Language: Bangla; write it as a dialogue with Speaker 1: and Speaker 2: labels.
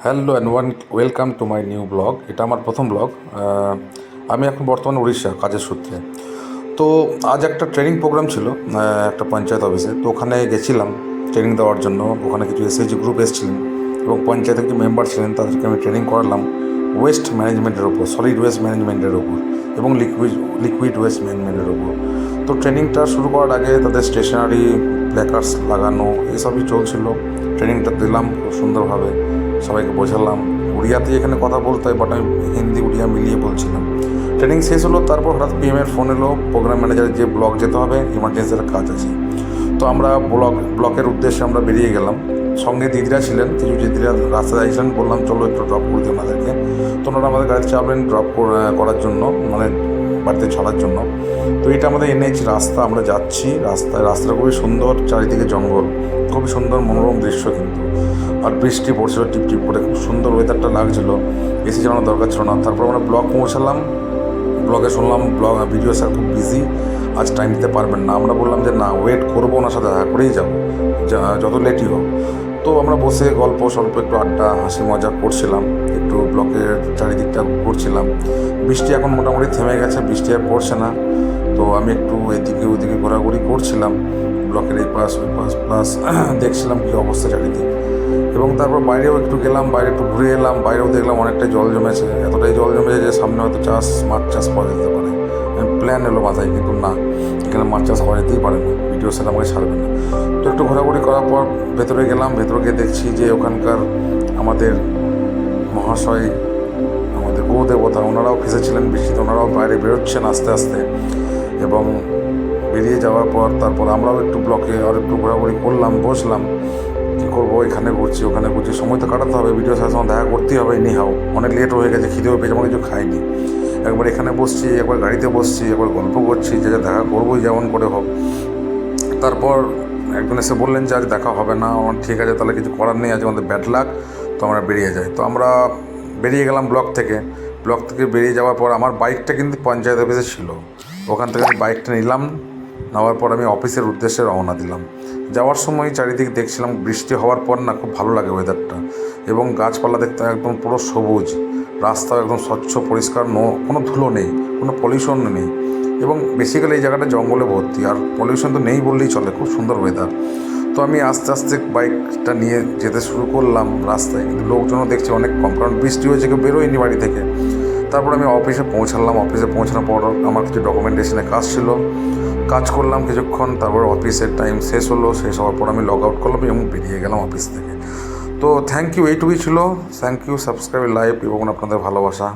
Speaker 1: Hello and welcome to my new blog. এটা আমার প্রথম ব্লগ। আমি এখন বর্তমানে উড়িষ্যা কাজের সূত্রে। তো আজ একটা ট্রেনিং প্রোগ্রাম ছিল একটা পঞ্চায়েত অফিসে। তো ওখানে গেছিলাম ট্রেনিং দেওয়ার জন্য। ওখানে কিছু এসএইচজি গ্রুপ এসেছিলেন এবং পঞ্চায়েতের কিছু মেম্বার ছিলেন, তাদেরকে আমি ট্রেনিং করালাম ওয়েস্ট ম্যানেজমেন্টের ওপর, সলিড ওয়েস্ট ম্যানেজমেন্টের ওপর এবং লিকুইড ওয়েস্ট ম্যানেজমেন্টের ওপর। তো ট্রেনিংটা শুরু করার আগে তাদের স্টেশনারি প্ল্যাকার্ডস লাগানো এসবই চলছিল। ট্রেনিংটা দিলাম খুব সুন্দরভাবে, সবাইকে বোঝালাম। উড়িয়াতে এখানে কথা বলতে হয়, বাট আমি হিন্দি উড়িয়া মিলিয়ে বলছিলাম। ট্রেনিং শেষ হলো, তারপর হঠাৎ পিএমের ফোন এলো, প্রোগ্রাম ম্যানেজারের যে ব্লক যেতে হবে, ইমার্জেন্সি একটা কাজ আছে। তো আমরা ব্লকের উদ্দেশ্যে আমরা বেরিয়ে গেলাম। সঙ্গে দিদিরা ছিলেন, কিছু দিদিরা রাস্তায় যাচ্ছিলেন, বললাম চলো একটু ড্রপ করে দিই ওনাদেরকে। তো ওনারা আমাদের গাড়িতে চাপলেন ড্রপ করার জন্য, মানে বাড়িতে ছাড়ার জন্য। তো এটা আমাদের এনএইচ রাস্তা, আমরা যাচ্ছি রাস্তাটা খুবই সুন্দর, চারিদিকে জঙ্গল, খুবই সুন্দর মনোরম দৃশ্য কিন্তু। আর বৃষ্টি পড়ছিল টিপটিপ করে, খুব সুন্দর ওয়েদারটা লাগছিলো। এসি চালানোর দরকার ছিল না। তারপর আমরা ব্লক পৌঁছালাম। ব্লগে শুনলাম ভিডিও স্যার খুব বিজি, আজ টাইম দিতে পারবেন না। আমরা বললাম যে না, ওয়েট করবো, ওনার সাথে দেখা করেই যাবো, যত লেটই হোক। তো আমরা বসে গল্প স্বল্প একটু আড্ডা হাসি মজা করছিলাম, একটু ব্লকের চারিদিকটা ঘুরছিলাম। বৃষ্টি এখন মোটামুটি থেমে গেছে, বৃষ্টি আর পড়ছে না। তো আমি একটু এদিকে ওদিকে ঘোরাঘুরি করছিলাম, ব্লকের এই পাশ ওই পাশ, প্লাস দেখছিলাম কী অবস্থা চারিদিক। এবং তারপর বাইরেও একটু গেলাম, বাইরে একটু ঘুরে এলাম। বাইরেও দেখলাম অনেকটাই জল জমেছে, এতটাই জল জমেছে যে সামনে হয়তো মাছ চাষ করা যেতে পারে। প্ল্যান এলো মাথায়, কিন্তু না, এখানে মাছ চাষ করা যেতেই পারে না, ভিডিও স্যার আমাকে ছাড়বে না। তো একটু ঘোরাঘুরি করার পর ভেতরে গেলাম। ভেতরে গিয়ে দেখছি যে ওখানকার আমাদের মহাশয়, আমাদের দেবতা, ওনারাও ফেসেছিলেন বৃষ্টিতে, ওনারাও বাইরে বেরোচ্ছেন আস্তে আস্তে। এবং বেরিয়ে যাওয়ার পর তারপর আমরাও একটু ব্লকে আর একটু ঘোরাঘুরি করলাম, বসলাম। কী করবো, এখানে ঘুরছি ওখানে ঘুরছি, সময় তো কাটাতে হবে, ভিডিও স্যারের সঙ্গে দেখা করতেই হবে। নিহাও অনেক লেট হয়ে গেছে, খিদেও পেয়েছে, আমার কিছু খাইনি। একবার এখানে বসছি, একবার গাড়িতে বসছি, একবার গল্প করছি, যে দেখা করবোই যেমন করে হোক। তারপর একজন এসে বললেন যে আজ দেখা হবে না। আমার ঠিক আছে, তাহলে কিছু করার নেই, আজ আমাদের ব্যাড লাক। তো আমরা বেরিয়ে যাই। তো আমরা বেরিয়ে গেলাম ব্লক থেকে বেরিয়ে যাওয়ার পর আমার বাইকটা কিন্তু পঞ্চায়েত অফিসে ছিল। ওখান থেকে আমি বাইকটা নিলাম, নেওয়ার পর আমি অফিসের উদ্দেশ্যে রওনা দিলাম। যাওয়ার সময় চারিদিক দেখছিলাম, বৃষ্টি হওয়ার পর না খুব ভালো লাগে ওয়েদারটা, এবং গাছপালা দেখতে একদম পুরো সবুজ, রাস্তাও একদম স্বচ্ছ পরিষ্কার, কোনো ধুলো নেই, কোনো পলিউশন নেই। এবং বেসিক্যালি এই জায়গাটা জঙ্গলে ভর্তি, আর পলিউশন তো নেই বললেই চলে, খুব সুন্দর ওয়েদার। তো আমি আস্তে আস্তে বাইকটা নিয়ে যেতে শুরু করলাম রাস্তায়, কিন্তু লোকজনও দেখছি অনেক কম, কারণ বৃষ্টি হয়েছে, কেউ বেরোয়নি বাড়ি থেকে। তারপর আমি অফিসে পৌঁছালাম। অফিসে পৌঁছানোর পর আমার কিছু ডকুমেন্টেশনের কাজ ছিল, কাজ করলাম কিছুক্ষণ। তারপর অফিসের টাইম শেষ হলো, শেষ হওয়ার পর আমি লগ আউট করলাম এবং বেরিয়ে গেলাম অফিস থেকে। তো থ্যাংক ইউ, এইটুকুই ছিল। থ্যাংক ইউ, সাবস্ক্রাইব, লাইভ এবং আপনাদের ভালোবাসা।